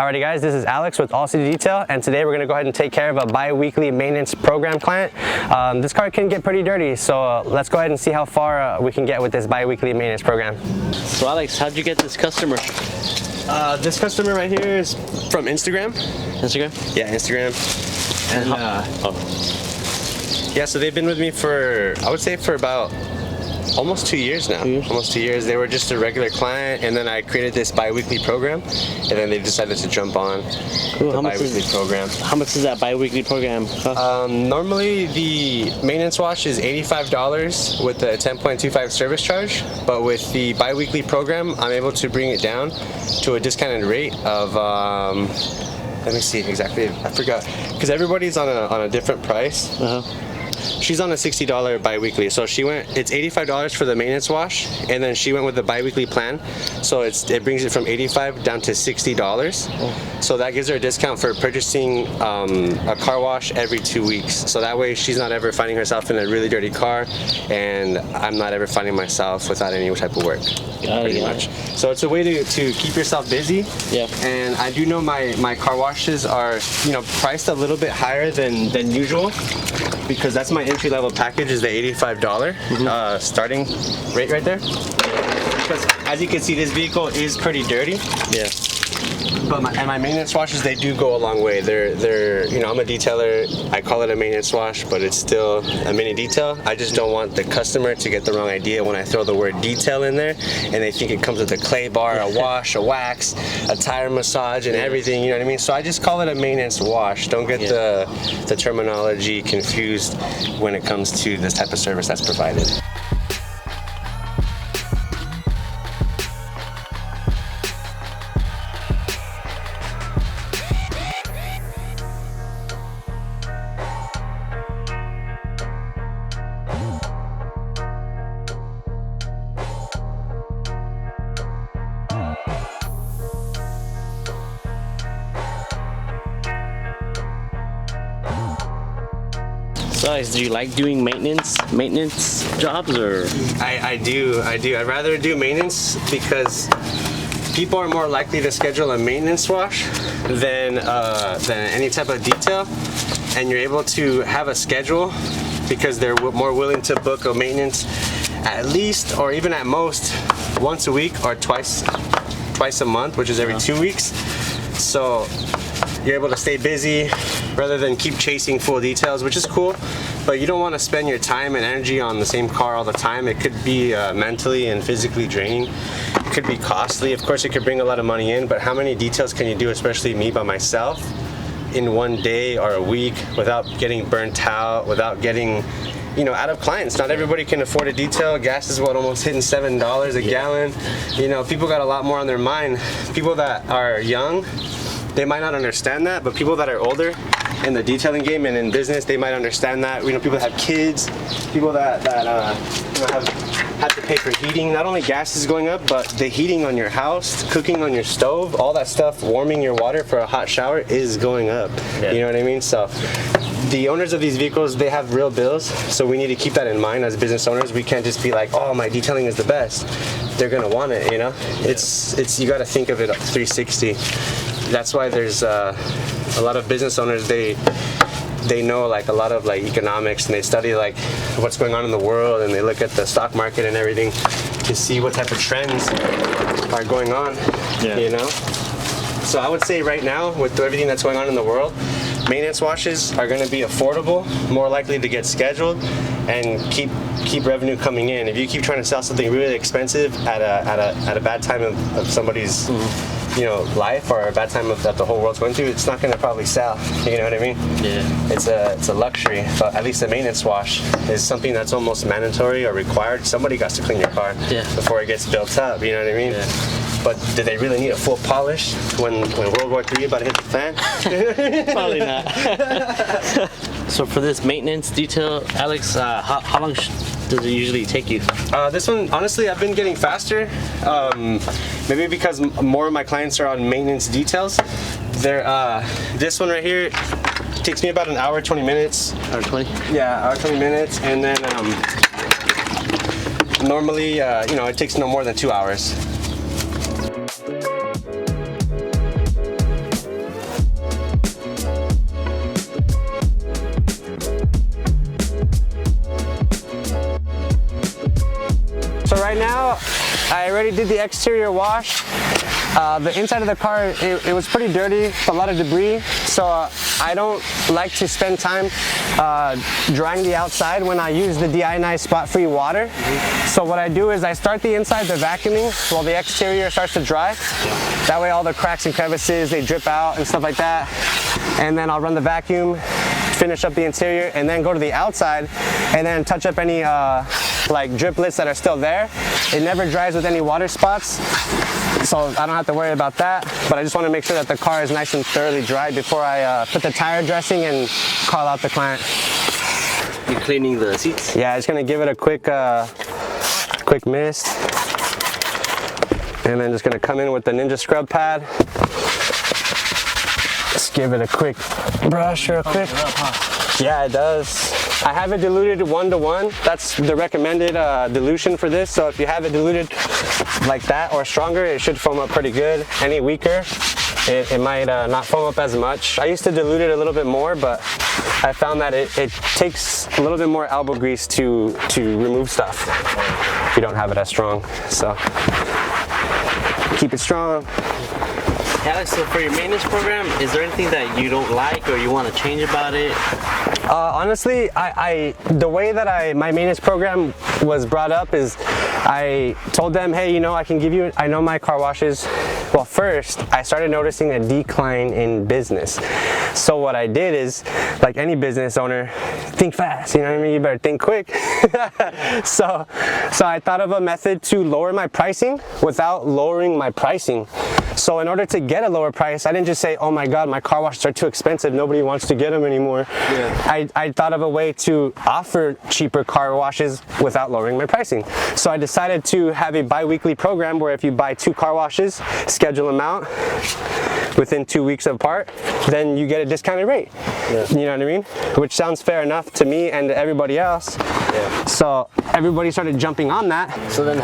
Alrighty guys, this is Alex with All City Detail, and today we're going to go ahead and take care of a bi-weekly maintenance program client. This car can get pretty dirty, so let's go ahead and see how far we can get with this bi-weekly maintenance program. So Alex, how'd you get this customer? This customer right here is from Instagram. Instagram? Yeah, Instagram. And yeah, so they've been with me for, I would say for about almost 2 years now. Almost 2 years. They were just a regular client, and then I created this bi-weekly program, and then they decided to jump on the bi-weekly program. How much is that bi-weekly program cost? Normally the maintenance wash is $85 with a 10.25 service charge, but with the bi-weekly program I'm able to bring it down to a discounted rate of let me see exactly, I forgot, because everybody's on a different price. She's on a $60 bi-weekly, so she went, it's $85 for the maintenance wash, and then she went with the bi-weekly plan, so it brings it from $85 down to $60. So that gives her a discount for purchasing a car wash every 2 weeks, so that way she's not ever finding herself in a really dirty car, and I'm not ever finding myself without any type of work. Pretty much. So it's a way to keep yourself busy. Yeah. And I do know my car washes are, you know, priced a little bit higher than usual, because that's my entry-level package is the $85 starting rate right there. Because as you can see, this vehicle is pretty dirty. Yeah. But my maintenance washes, they do go a long way. They're you know, I'm a detailer. I call it a maintenance wash, but it's still a mini detail. I just don't want the customer to get the wrong idea when I throw the word detail in there, and they think it comes with a clay bar, a wash, a wax, a tire massage, and everything. You know what I mean? So I just call it a maintenance wash. Don't get the terminology confused when it comes to this type of service that's provided. So, do you like doing maintenance jobs, or? I do. I'd rather do maintenance because people are more likely to schedule a maintenance wash than any type of detail, and you're able to have a schedule because they're more willing to book a maintenance at least, or even at most, once a week or twice a month, which is every 2 weeks. So you're able to stay busy rather than keep chasing full details, which is cool, but you don't want to spend your time and energy on the same car all the time. It could be mentally and physically draining. It could be costly. Of course, it could bring a lot of money in, but how many details can you do, especially me by myself, in one day or a week without getting burnt out, without getting, you know, out of clients? Not everybody can afford a detail. Gas is almost hitting $7 a gallon. You know, people got a lot more on their mind. People that are young, they might not understand that, but people that are older in the detailing game and in business, they might understand that. You know, people that have kids, people that you know, have to pay for heating. Not only gas is going up, but the heating on your house, cooking on your stove, all that stuff, warming your water for a hot shower is going up. You know what I mean? So the owners of these vehicles, they have real bills, so we need to keep that in mind as business owners. We can't just be like, oh, my detailing is the best. They're gonna want it, you know? It's you gotta think of it 360. That's why there's a lot of business owners, they know like a lot of like economics, and they study like what's going on in the world, and they look at the stock market and everything to see what type of trends are going on, you know? So I would say right now, with everything that's going on in the world, maintenance washes are going to be affordable, more likely to get scheduled, and keep revenue coming in. If you keep trying to sell something really expensive at a bad time of somebody's you know, life, or a bad time that the whole world's going through, it's not going to probably sell. You know what I mean? Yeah. It's a luxury, but at least a maintenance wash is something that's almost mandatory or required. Somebody got to clean your car before it gets built up. You know what I mean? Yeah. But do they really need a full polish when World War III about to hit the fan? Probably not. So for this maintenance detail, Alex, how long does it usually take you? This one, honestly, I've been getting faster. Maybe because more of my clients are on maintenance details. This one right here takes me about an hour, 20 minutes. Hour 20? Yeah, hour, 20 minutes. And then normally, you know, it takes no more than 2 hours. already did the exterior wash. The inside of the car, it was pretty dirty, a lot of debris, so I don't like to spend time drying the outside when I use the deionized spot-free water. So what I do is I start the inside, the vacuuming, while the exterior starts to dry. That way all the cracks and crevices, they drip out and stuff like that. And then I'll run the vacuum, finish up the interior, and then go to the outside and then touch up any like driplets that are still there. It never dries with any water spots, so I don't have to worry about that, but I just want to make sure that the car is nice and thoroughly dry before I put the tire dressing and call out the client. You're cleaning the seats? Yeah, just gonna give it a quick mist, and then just gonna come in with the Ninja scrub pad. Just give it a quick brush real quick. Yeah, it does. I have it diluted 1:1. That's the recommended dilution for this. So if you have it diluted like that or stronger, it should foam up pretty good. Any weaker, it might not foam up as much. I used to dilute it a little bit more, but I found that it takes a little bit more elbow grease to remove stuff if you don't have it as strong. So keep it strong. Alex, so for your maintenance program, is there anything that you don't like or you want to change about it? Honestly, the way that my maintenance program was brought up is I told them, hey, you know, I can give you, I know my car washes. Well, first, I started noticing a decline in business. So what I did is, like any business owner, think fast, you know what I mean? You better think quick. So I thought of a method to lower my pricing without lowering my pricing. So in order to get a lower price, I didn't just say, oh my God, my car washes are too expensive, nobody wants to get them anymore. Yeah. I thought of a way to offer cheaper car washes without lowering my pricing. So I decided to have a bi-weekly program where if you buy 2 car washes, schedule them out within 2 weeks apart, then you get a discounted rate. Yeah. You know what I mean? Which sounds fair enough to me and to everybody else. Yeah. So everybody started jumping on that. So then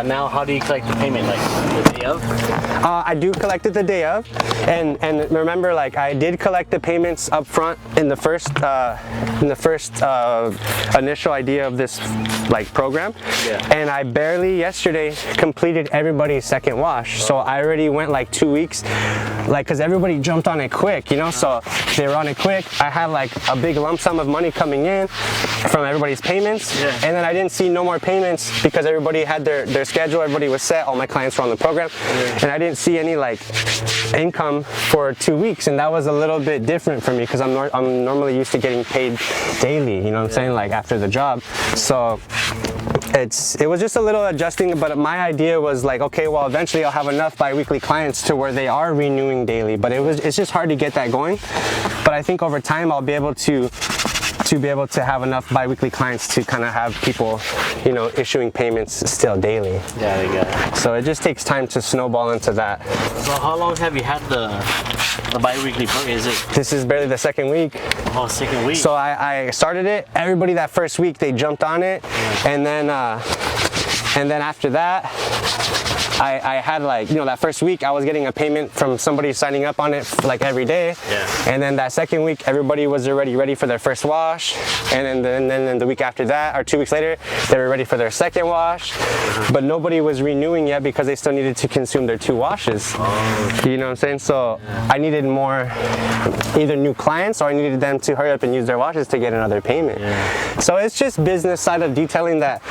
now how do you collect the payment? Like the day of? I do collect it the day of, and remember, like, I did collect the payments up front in the first initial idea of this like program. Yeah. And I barely yesterday completed everybody's second wash. So I already went like 2 weeks, like, because everybody jumped on it quick, you know, so they were on it quick. I had like a big lump sum of money coming in from everybody's payments. Yeah. And then I didn't see no more payments because everybody had their schedule, everybody was set, all my clients were on the program. Yeah. And I didn't see any like income for 2 weeks, and that was a little bit different for me because I'm normally used to getting paid daily, you know what I'm saying, like after the job. So it was just a little adjusting, but my idea was like, okay, well, eventually I'll have enough bi-weekly clients to where they are renewing daily, but it's just hard to get that going. But I think over time I'll be able to have enough bi-weekly clients to kind of have people, you know, issuing payments still daily. Yeah, I get it. So it just takes time to snowball into that. So how long have you had the bi-weekly program? This is barely the second week. Oh, second week. So I started it. Everybody that first week, they jumped on it. Yeah. And then after that, I had, like, you know, that first week I was getting a payment from somebody signing up on it like every day. Yeah. And then that second week everybody was already ready for their first wash, and then the week after that, or 2 weeks later, they were ready for their second wash. But nobody was renewing yet because they still needed to consume their 2 washes. Oh. You know what I'm saying? So I needed more, either new clients, or I needed them to hurry up and use their washes to get another payment. Yeah. So it's just business side of detailing that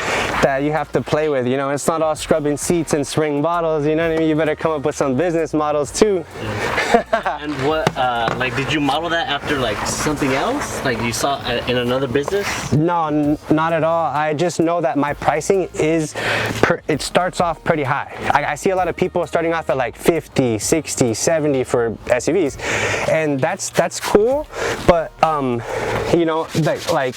you have to play with, you know. It's not all scrubbing seats and spraying bottles, you know what I mean? You better come up with some business models too. Yeah. And what, like, did you model that after like something else? Like you saw in another business? No, not at all. I just know that my pricing it starts off pretty high. I see a lot of people starting off at like 50, 60, 70 for SUVs, and that's cool, but you know, like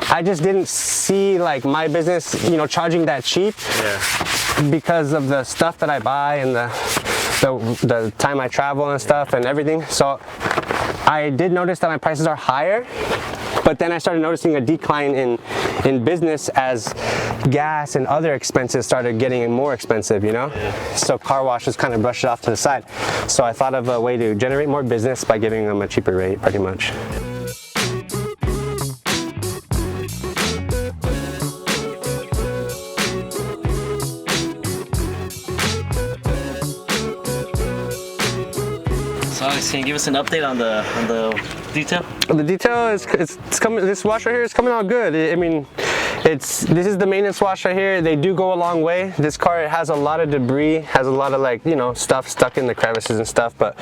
I just didn't see like my business, you know, charging that cheap. Yeah. Because of the stuff that I buy and the time I travel and stuff and everything. So I did notice that my prices are higher, but then I started noticing a decline in business as gas and other expenses started getting more expensive, you know? Yeah. So car washes kind of brushed it off to the side. So I thought of a way to generate more business by giving them a cheaper rate, pretty much. So Alex, can you give us an update on the detail? The detail is it's coming. This wash right here is coming out good. I mean, this is the maintenance wash right here. They do go a long way. This car has a lot of debris, has a lot of like, you know, stuff stuck in the crevices and stuff. But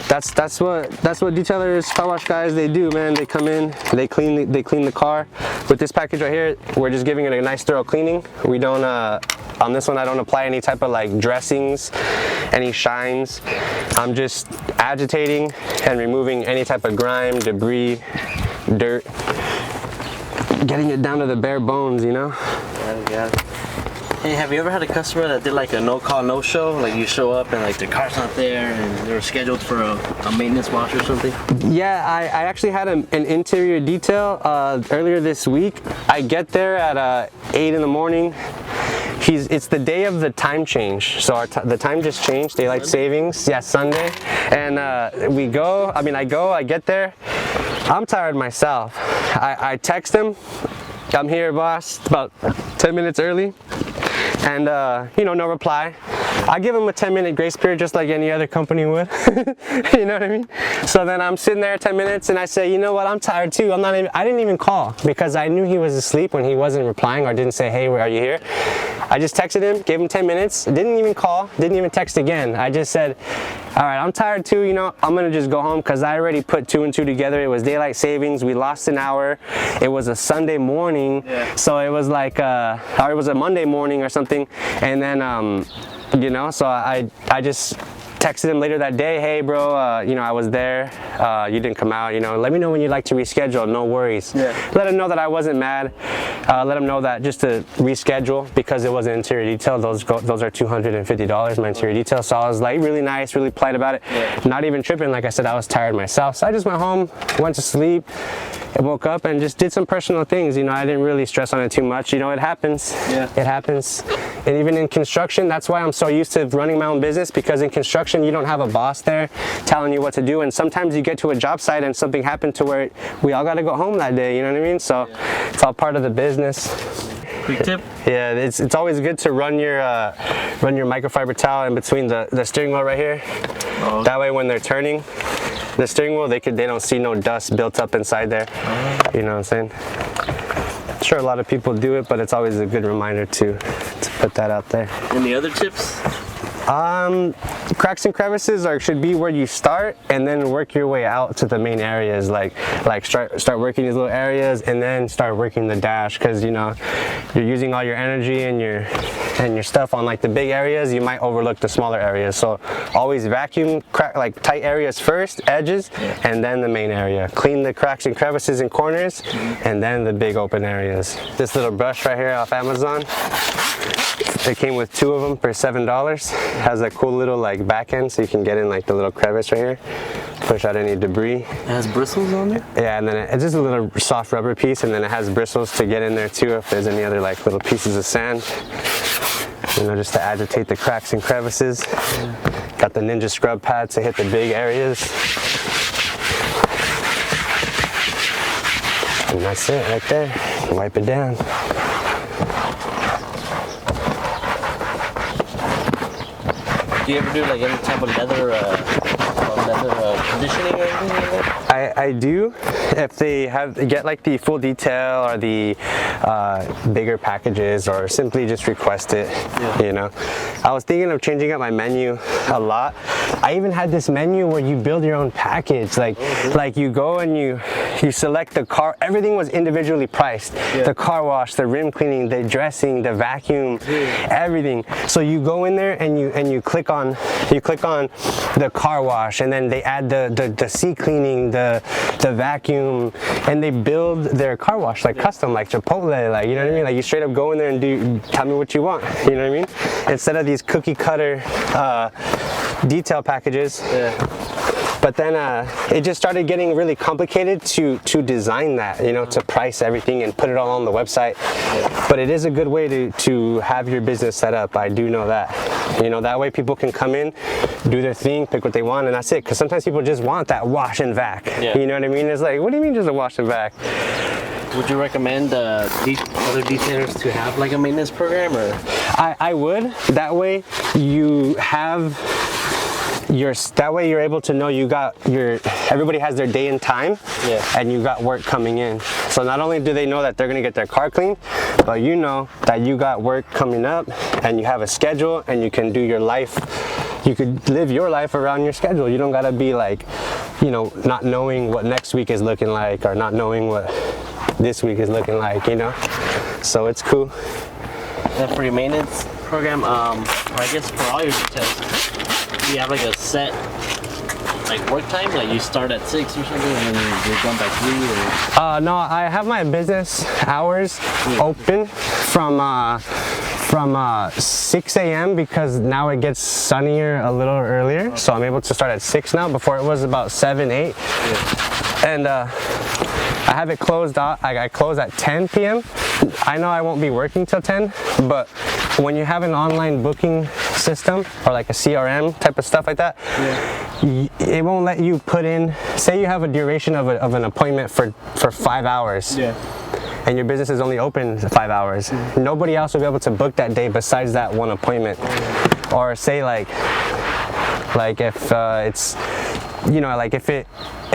that's what detailers, car wash guys, they do, man. They come in, they clean the car. With this package right here, we're just giving it a nice thorough cleaning. We don't on this one, I don't apply any type of like dressings, any shines. I'm just agitating and removing any type of grime, debris, dirt, getting it down to the bare bones, you know? Yeah. Hey, have you ever had a customer that did like a no-call, no-show? Like you show up and like their car's not there and they were scheduled for a maintenance wash or something? Yeah, I actually had an interior detail earlier this week. I get there at 8 in the morning. It's the day of the time change, so the time just changed, daylight savings, yeah, Sunday. And I get there, I'm tired myself. I text him, I'm here, boss, about 10 minutes early, and you know, no reply. I give him a 10-minute grace period just like any other company would. You know what I mean? So then I'm sitting there 10 minutes and I say, you know what, I'm tired too. I didn't even call because I knew he was asleep when he wasn't replying or didn't say, hey, are you here? I just texted him, gave him 10 minutes, didn't even call, didn't even text again. I just said, all right, I'm tired too, you know, I'm gonna just go home because I already put 2 and 2 together. It was daylight savings, we lost an hour. It was a Sunday morning, so it was like, or it was a Monday morning or something. And then, you know, so I just texted him later that day, hey bro, you know, I was there, you didn't come out, you know, let me know when you'd like to reschedule, no worries. Let him know that I wasn't mad, let him know that just to reschedule because it was an interior detail, those are $250, my interior detail. So I was like really nice, really polite about it, not even tripping. Like I said, I was tired myself, so I just went home, went to sleep, I woke up and just did some personal things, you know. I didn't really stress on it too much, you know. It happens, it happens. And even in construction, that's why I'm so used to running my own business, because in construction you don't have a boss there telling you what to do, and sometimes you get to a job site and something happened to where we all got to go home that day, you know what I mean? So it's all part of the business. Quick tip? Yeah, it's always good to run your microfiber towel in between the steering wheel right here. That way when they're turning the steering wheel, they don't see no dust built up inside there. You know what I'm saying? I'm sure a lot of people do it, but it's always a good reminder to put that out there. Any other tips? Cracks and crevices should be where you start and then work your way out to the main areas. Like start working these little areas and then start working the dash, because you know you're using all your energy and your stuff on like the big areas. You might overlook the smaller areas. So always vacuum like tight areas first, edges, and then the main area. Clean the cracks and crevices and corners, and then the big open areas. This little brush right here off Amazon. It came with 2 of them for $7. Has a cool little like back end, so you can get in like the little crevice right here, push out any debris. It has bristles on there? Yeah, and then it's just a little soft rubber piece, and then it has bristles to get in there too if there's any other like little pieces of sand, you know, just to agitate the cracks and crevices. Got the Ninja scrub pad to hit the big areas. And that's it right there. Wipe it down. Do you ever do like any type of leather conditioning or anything like that? I do. If they get like the full detail or the bigger packages, or simply just request it, you know. I was thinking of changing up my menu a lot. I even had this menu where you build your own package. Like you go and you select the car. Everything was individually priced. The car wash, the rim cleaning, the dressing, the vacuum, everything. So you go in there and you click on the car wash, and then they add the seat cleaning, the vacuum, and they build their car wash like custom, like Chipotle, like, you know what I mean? Like you straight up go in there and tell me what you want, you know what I mean? Instead of these cookie cutter detail packages. But then it just started getting really complicated to design that, you know, to price everything and put it all on the website. But it is a good way to have your business set up. I do know that. You know, that way people can come in, do their thing, pick what they want, and that's it. Because sometimes people just want that wash and vac. You know what I mean? It's like, what do you mean just a wash and vac? Would you recommend other detailers to have like a maintenance program, or? I would. That way you have that way you're able to know everybody has their day and time, and you got work coming in. So not only do they know that they're gonna get their car cleaned, but you know that you got work coming up and you have a schedule and you can do your life. You could live your life around your schedule. You don't gotta be like, you know, not knowing what next week is looking like or not knowing what this week is looking like, you know? So it's cool. And for your maintenance program, or I guess for all your details, do you have like a set like work time? Like you start at 6 or something and you're done by 3 or? No, I have my business hours open from 6 a.m. because now it gets sunnier a little earlier. So I'm able to start at 6 now. Before it was about 7, 8. And I have it closed out. I close at 10 p.m. I know I won't be working till 10, but when you have an online booking system or like a CRM type of stuff like that, it won't let you put in, say you have a duration of an appointment for 5 hours. And your business is only open 5 hours. Nobody else will be able to book that day besides that one appointment. Or say like if it's, you know, like if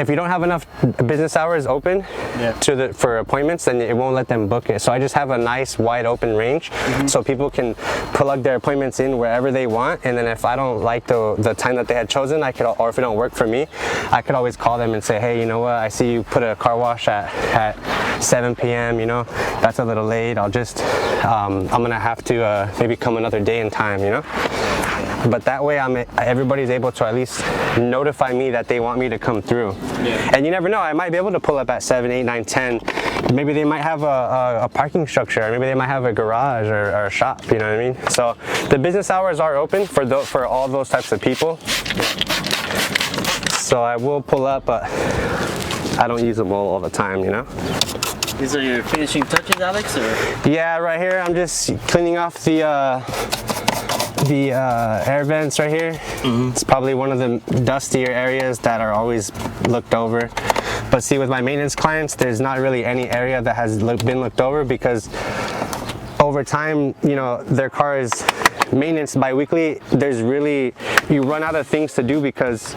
you don't have enough business hours open for appointments, then it won't let them book it. So I just have a nice wide open range, so people can plug their appointments in wherever they want. And then if I don't like the time that they had chosen, or if it don't work for me, I could always call them and say, hey, you know what? I see you put a car wash at 7 p.m. You know, that's a little late. I'm gonna have to maybe come another day and time. You know. But that way everybody's able to at least notify me that they want me to come through. And you never know, I might be able to pull up at 7, 8, 9, 10. Maybe they might have a parking structure, or maybe they might have a garage or a shop, you know what I mean? So the business hours are open for all those types of people. So I will pull up, but I don't use them all the time, you know? These are your finishing touches, Alex? Or? Yeah, right here I'm just cleaning off the air vents right here. It's probably one of the dustier areas that are always looked over. But see, with my maintenance clients, there's not really any area that has been looked over, because over time, you know, their car is maintenance bi-weekly. You run out of things to do because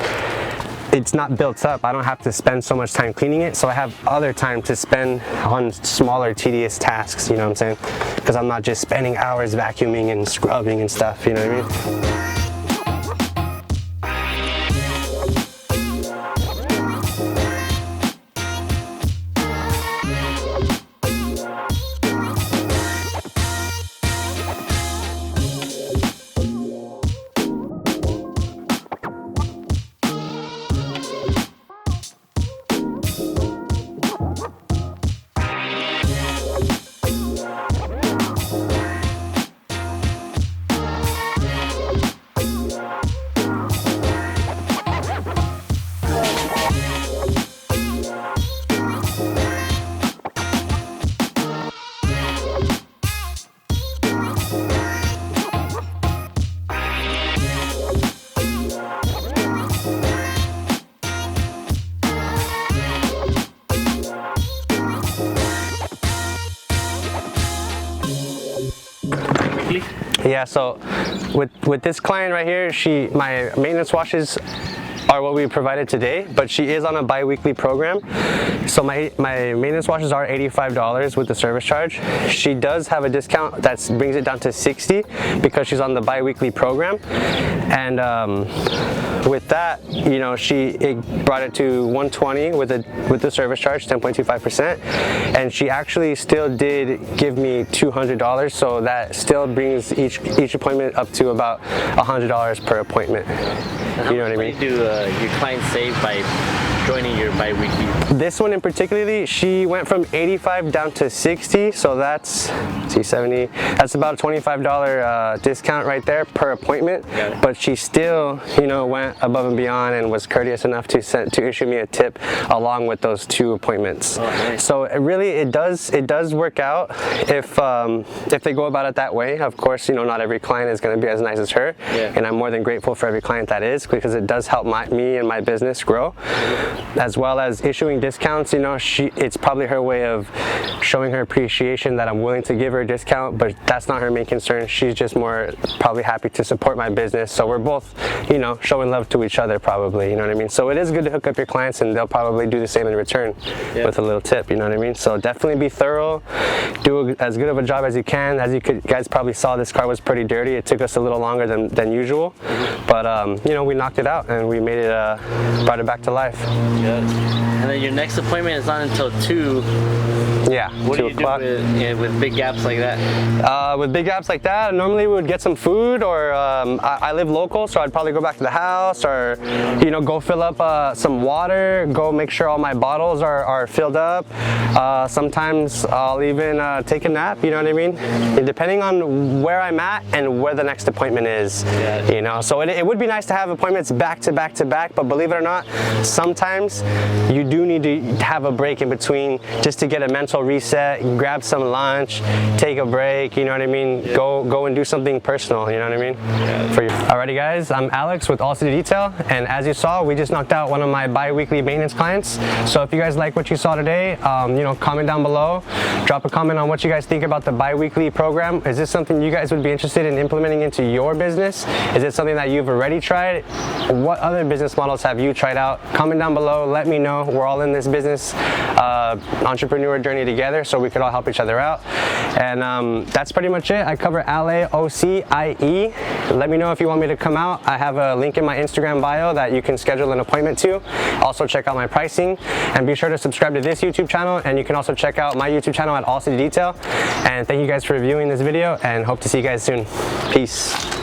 it's not built up. I don't have to spend so much time cleaning it, so I have other time to spend on smaller, tedious tasks, you know what I'm saying? Because I'm not just spending hours vacuuming and scrubbing and stuff, you know what I mean? Yeah, so with this client right here, my maintenance washes are what we provided today, but she is on a bi-weekly program. So my maintenance washes are $85 with the service charge. She does have a discount that brings it down to $60 because she's on the bi-weekly program. And with that, you know, it brought it to $120 with the service charge, 10.25%, and she actually still did give me $200, so that still brings each appointment up to about $100 per appointment. You know what I mean? Do your clients save by joining your bi-weekly? This one in particularly, she went from 85 down to 60, so that's 70. That's about a $25 discount right there per appointment. But she still, you know, went above and beyond and was courteous enough to issue me a tip along with those 2 appointments. Oh, nice. So it does work out if they go about it that way. Of course, you know, not every client is going to be as nice as her, and I'm more than grateful for every client that is, because it does help me and my business grow. as well as issuing discounts. You know, it's probably her way of showing her appreciation that I'm willing to give her a discount, but that's not her main concern. She's just more probably happy to support my business. So we're both, you know, showing love to each other probably, you know what I mean? So it is good to hook up your clients and they'll probably do the same in return with a little tip, you know what I mean? So definitely be thorough, do as good of a job as you can. As you guys probably saw, this car was pretty dirty. It took us a little longer than usual, but you know, we knocked it out and we made it, brought it back to life. And then your next appointment is not until 2. Yeah, what 2 do you o'clock. do with big gaps like that? With big gaps like that, normally we would get some food, or I live local, so I'd probably go back to the house, or you know, go fill up some water, go make sure all my bottles are filled up. Sometimes I'll even take a nap, you know what I mean? And depending on where I'm at and where the next appointment is, you know. So it would be nice to have appointments back to back to back, but believe it or not, sometimes you do need to have a break in between just to get a mental reset, grab some lunch, take a break, you know what I mean? Go and do something personal, you know what I mean? For you. Alrighty guys, I'm Alex with All City Detail, and as you saw, we just knocked out one of my bi-weekly maintenance clients. So if you guys like what you saw today, you know, comment down below, drop a comment on what you guys think about the bi-weekly program. Is this something you guys would be interested in implementing into your business? Is it something that you've already tried? What other business models have you tried out? Comment down below, let me know. We're all in this business entrepreneur journey together, so we could all help each other out. And that's pretty much it. I cover LAOCIE. Let me know if you want me to come out. I have a link in my Instagram bio that you can schedule an appointment to. Also check out my pricing, and be sure to subscribe to this YouTube channel, and you can also check out my YouTube channel at All City Detail. And thank you guys for reviewing this video, and hope to see you guys soon. Peace.